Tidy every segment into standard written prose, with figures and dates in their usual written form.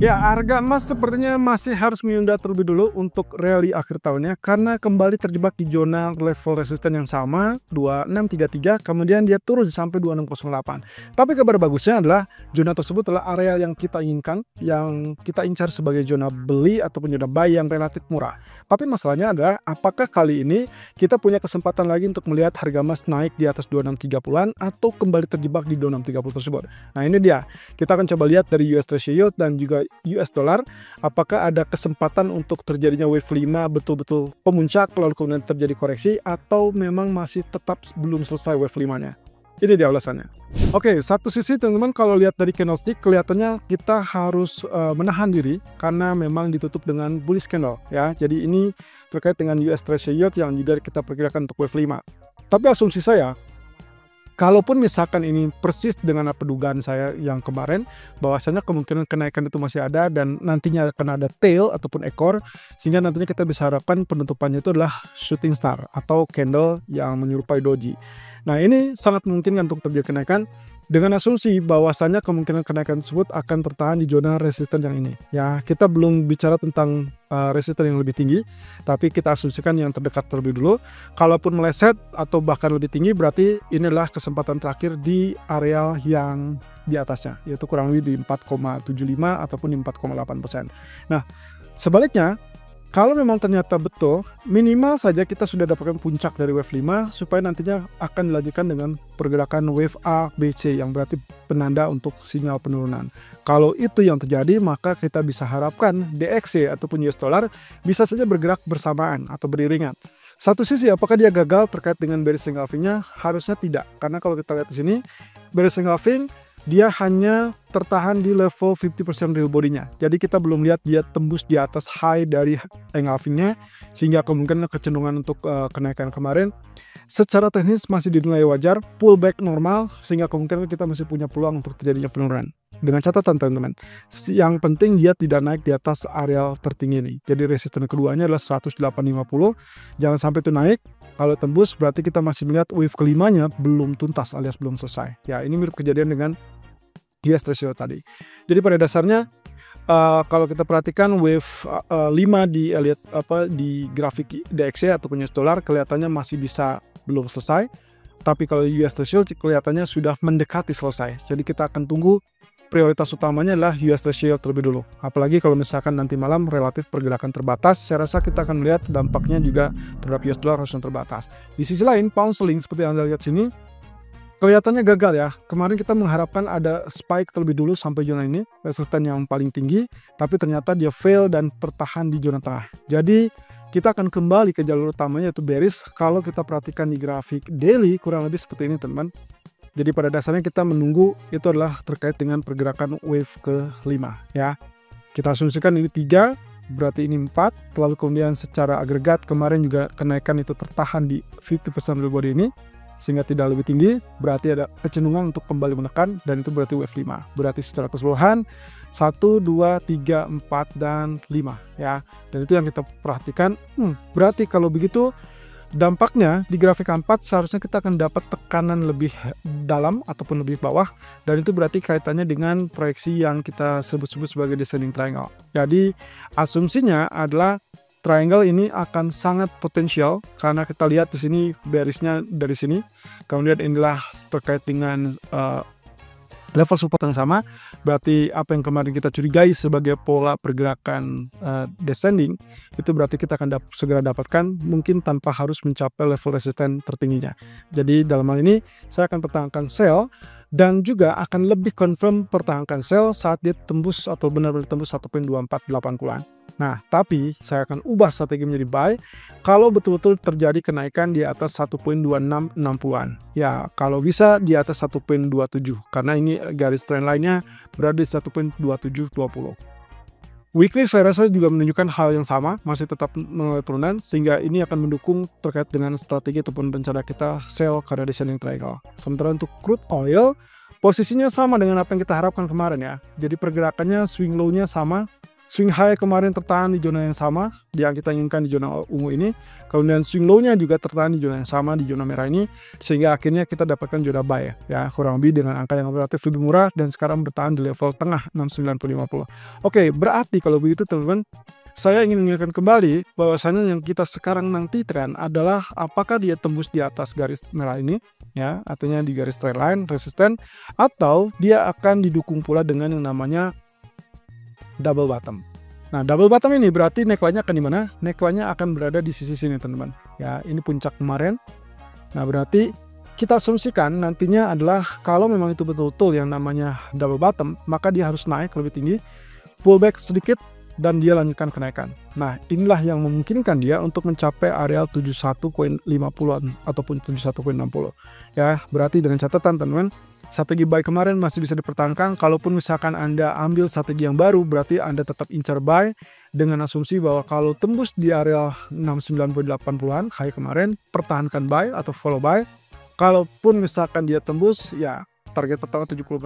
Ya, harga emas sepertinya masih harus menunda terlebih dulu untuk rally akhir tahunnya karena kembali terjebak di zona level resisten yang sama 2633, kemudian dia turun sampai 2608. Tapi kabar bagusnya adalah zona tersebut adalah area yang kita inginkan, yang kita incar sebagai zona beli ataupun zona buy yang relatif murah. Tapi masalahnya adalah apakah kali ini kita punya kesempatan lagi untuk melihat harga emas naik di atas 2630-an atau kembali terjebak di 2630 tersebut. Nah, ini dia. Kita akan coba lihat dari US Treasury Yield dan juga US dollar, apakah ada kesempatan untuk terjadinya wave 5 betul-betul pemuncak lalu kemudian terjadi koreksi atau memang masih tetap belum selesai wave 5-nya. Ini dia alasannya. Oke, satu sisi teman-teman kalau lihat dari candlestick kelihatannya kita harus menahan diri karena memang ditutup dengan bullish candle ya. Jadi ini terkait dengan US Treasury Yield yang juga kita perkirakan untuk wave 5. Tapi asumsi saya, kalaupun misalkan ini persis dengan dugaan saya yang kemarin, bahwasanya kemungkinan kenaikan itu masih ada dan nantinya akan ada tail ataupun ekor, sehingga nantinya kita bisa harapkan penutupannya itu adalah shooting star atau candle yang menyerupai doji. Nah, ini sangat mungkin untuk terjadi kenaikan dengan asumsi bahwasanya kemungkinan kenaikan tersebut akan tertahan di zona resisten yang ini. Ya, kita belum bicara tentang resisten yang lebih tinggi, tapi kita asumsikan yang terdekat terlebih dulu. Kalaupun meleset atau bahkan lebih tinggi, berarti inilah kesempatan terakhir di area yang di atasnya, yaitu kurang lebih di 4,75 ataupun di 4,8%. Nah, sebaliknya, kalau memang ternyata betul, minimal saja kita sudah dapatkan puncak dari wave 5 supaya nantinya akan dilanjutkan dengan pergerakan wave A, B, C yang berarti penanda untuk sinyal penurunan. Kalau itu yang terjadi, maka kita bisa harapkan DXY ataupun US dollar bisa saja bergerak bersamaan atau beriringan. Satu sisi apakah dia gagal terkait dengan bearish engulfing-nya? Harusnya tidak, karena kalau kita lihat di sini bearish engulfing dia hanya tertahan di level 50% real body-nya. Jadi kita belum lihat dia tembus di atas high dari engulfing-nya, sehingga kemungkinan kecenderungan untuk kenaikan kemarin secara teknis masih dinilai wajar, pullback normal, sehingga kemungkinan kita masih punya peluang untuk terjadinya penurunan. Dengan catatan teman-teman, yang penting dia tidak naik di atas area tertinggi ini. Jadi resisten keduanya adalah 10850, jangan sampai itu naik. Kalau tembus berarti kita masih melihat wave kelimanya belum tuntas alias belum selesai. Ya, ini mirip kejadian dengan US Treasury tadi. Jadi pada dasarnya kalau kita perhatikan wave 5 di di grafik DXY ataupun US dollar kelihatannya masih bisa belum selesai. Tapi kalau US Treasury kelihatannya sudah mendekati selesai. Jadi kita akan tunggu, prioritas utamanya adalah US Treasury terlebih dulu. Apalagi kalau misalkan nanti malam relatif pergerakan terbatas, saya rasa kita akan melihat dampaknya juga terhadap US dollar harusnya terbatas. Di sisi lain, pound sterling seperti yang Anda lihat sini, kelihatannya gagal ya. Kemarin kita mengharapkan ada spike terlebih dulu sampai zona ini, resisten yang paling tinggi, tapi ternyata dia fail dan tertahan di zona tengah. Jadi kita akan kembali ke jalur utamanya yaitu bearish. Kalau kita perhatikan di grafik daily kurang lebih seperti ini teman-teman. Jadi pada dasarnya kita menunggu itu adalah terkait dengan pergerakan wave ke-5 ya. Kita asumsikan ini 3, berarti ini 4, lalu kemudian secara agregat kemarin juga kenaikan itu tertahan di 50% real body ini, sehingga tidak lebih tinggi, berarti ada kecenderungan untuk kembali menekan dan itu berarti wave 5. Berarti secara keseluruhan 1, 2, 3, 4, dan 5 ya. Dan itu yang kita perhatikan. Berarti kalau begitu dampaknya di grafik 4 seharusnya kita akan dapat tekanan lebih dalam ataupun lebih bawah, dan itu berarti kaitannya dengan proyeksi yang kita sebut-sebut sebagai descending triangle. Jadi asumsinya adalah triangle ini akan sangat potensial karena kita lihat di sini bearishnya dari sini, kemudian inilah terkait dengan level support yang sama, berarti apa yang kemarin kita curigai sebagai pola pergerakan descending, itu berarti kita akan segera dapatkan mungkin tanpa harus mencapai level resisten tertingginya. Jadi dalam hal ini saya akan pertahankan sell dan juga akan lebih confirm pertahankan sell saat dia tembus atau benar-benar tembus 1.2480-an. Nah, tapi saya akan ubah strategi menjadi buy kalau betul-betul terjadi kenaikan di atas 1.2660-an. Ya, kalau bisa di atas 1.27 karena ini garis trend lainnya berada di 1.2720. Weekly saya rasa juga menunjukkan hal yang sama, masih tetap mengalami penurunan, sehingga ini akan mendukung terkait dengan strategi ataupun rencana kita sell karena descending triangle. Sementara untuk crude oil, posisinya sama dengan apa yang kita harapkan kemarin ya. Jadi pergerakannya swing low-nya sama, swing high kemarin tertahan di zona yang sama yang kita inginkan di zona ungu ini, kemudian swing low-nya juga tertahan di zona yang sama di zona merah ini, sehingga akhirnya kita dapatkan zona buy ya, kurang lebih dengan angka yang relatif lebih murah dan sekarang bertahan di level tengah 69.50. Oke, berarti kalau begitu teman-teman, saya ingin mengingatkan kembali bahwasanya yang kita sekarang nanti tren adalah apakah dia tembus di atas garis merah ini ya, artinya di garis trend line resisten, atau dia akan didukung pula dengan yang namanya double bottom. Nah, double bottom ini berarti neckline-nya akan di mana? Neckline-nya akan berada di sisi sini teman-teman. Ya, ini puncak kemarin. Nah, berarti kita asumsikan nantinya adalah kalau memang itu betul-betul yang namanya double bottom, maka dia harus naik lebih tinggi, pullback sedikit, dan dia lanjutkan kenaikan. Nah, inilah yang memungkinkan dia untuk mencapai areal 71.50-an ataupun 71.60. Ya, berarti dengan catatan teman-teman, strategi buy kemarin masih bisa dipertahankan. Kalaupun misalkan Anda ambil strategi yang baru, berarti Anda tetap incar buy dengan asumsi bahwa kalau tembus di area 69.80-an high kemarin, pertahankan buy atau follow buy. Kalaupun misalkan dia tembus, ya target pertama 70.60.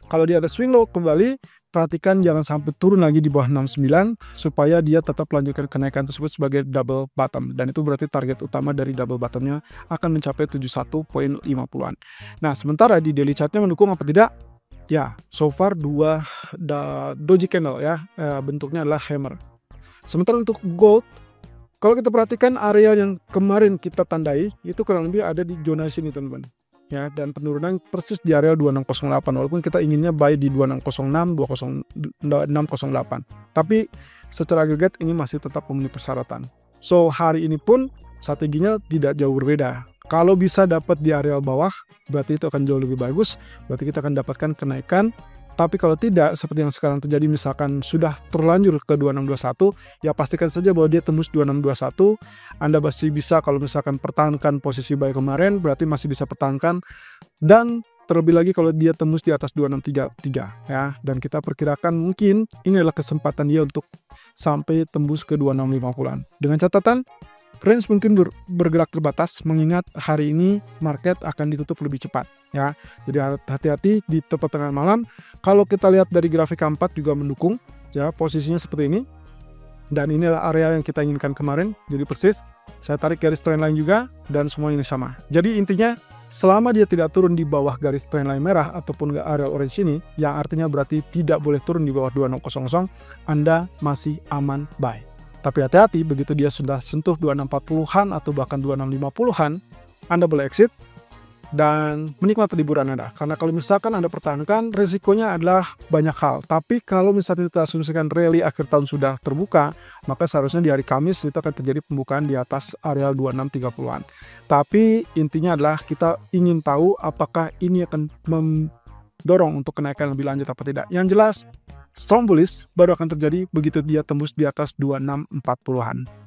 Kalau dia ada swing low kembali, perhatikan jangan sampai turun lagi di bawah 69 supaya dia tetap lanjutkan kenaikan tersebut sebagai double bottom, dan itu berarti target utama dari double bottomnya akan mencapai 71.50-an. Nah, sementara di daily chartnya mendukung apa tidak? Ya, so far dua doji candle ya, bentuknya adalah hammer. Sementara untuk gold, kalau kita perhatikan area yang kemarin kita tandai itu kurang lebih ada di zona sini teman-teman. Ya, dan penurunan persis di area 2608, walaupun kita inginnya buy di 2606, 2608. Tapi secara agregat ini masih tetap memenuhi persyaratan. So, hari ini pun strateginya tidak jauh berbeda. Kalau bisa dapat di area bawah, berarti itu akan jauh lebih bagus. Berarti kita akan dapatkan kenaikan. Tapi kalau tidak, seperti yang sekarang terjadi, misalkan sudah terlanjur ke 2621, ya pastikan saja bahwa dia tembus 2621. Anda masih bisa kalau misalkan pertahankan posisi buy kemarin, berarti masih bisa pertahankan. Dan terlebih lagi kalau dia tembus di atas 2633 ya. Dan kita perkirakan mungkin ini adalah kesempatan dia untuk sampai tembus ke 2650-an. Dengan catatan, range mungkin bergerak terbatas mengingat hari ini market akan ditutup lebih cepat ya. Jadi hati-hati di tepat tengah malam. Kalau kita lihat dari grafik K4 juga mendukung ya, posisinya seperti ini. Dan ini adalah area yang kita inginkan kemarin. Jadi persis saya tarik garis trendline juga dan semua ini sama. Jadi intinya selama dia tidak turun di bawah garis trendline merah ataupun area orange ini, yang artinya berarti tidak boleh turun di bawah 2600, Anda masih aman buy. Tapi hati-hati begitu dia sudah sentuh 2640-an atau bahkan 2650-an, Anda boleh exit dan menikmati liburan Anda. Karena kalau misalkan Anda pertahankan, resikonya adalah banyak hal. Tapi kalau misalnya kita asumsikan rally akhir tahun sudah terbuka, maka seharusnya di hari Kamis itu akan terjadi pembukaan di atas areal 2630-an. Tapi intinya adalah kita ingin tahu apakah ini akan mendorong untuk kenaikan lebih lanjut apa tidak. Yang jelas, strong bullish baru akan terjadi begitu dia tembus di atas 2640-an.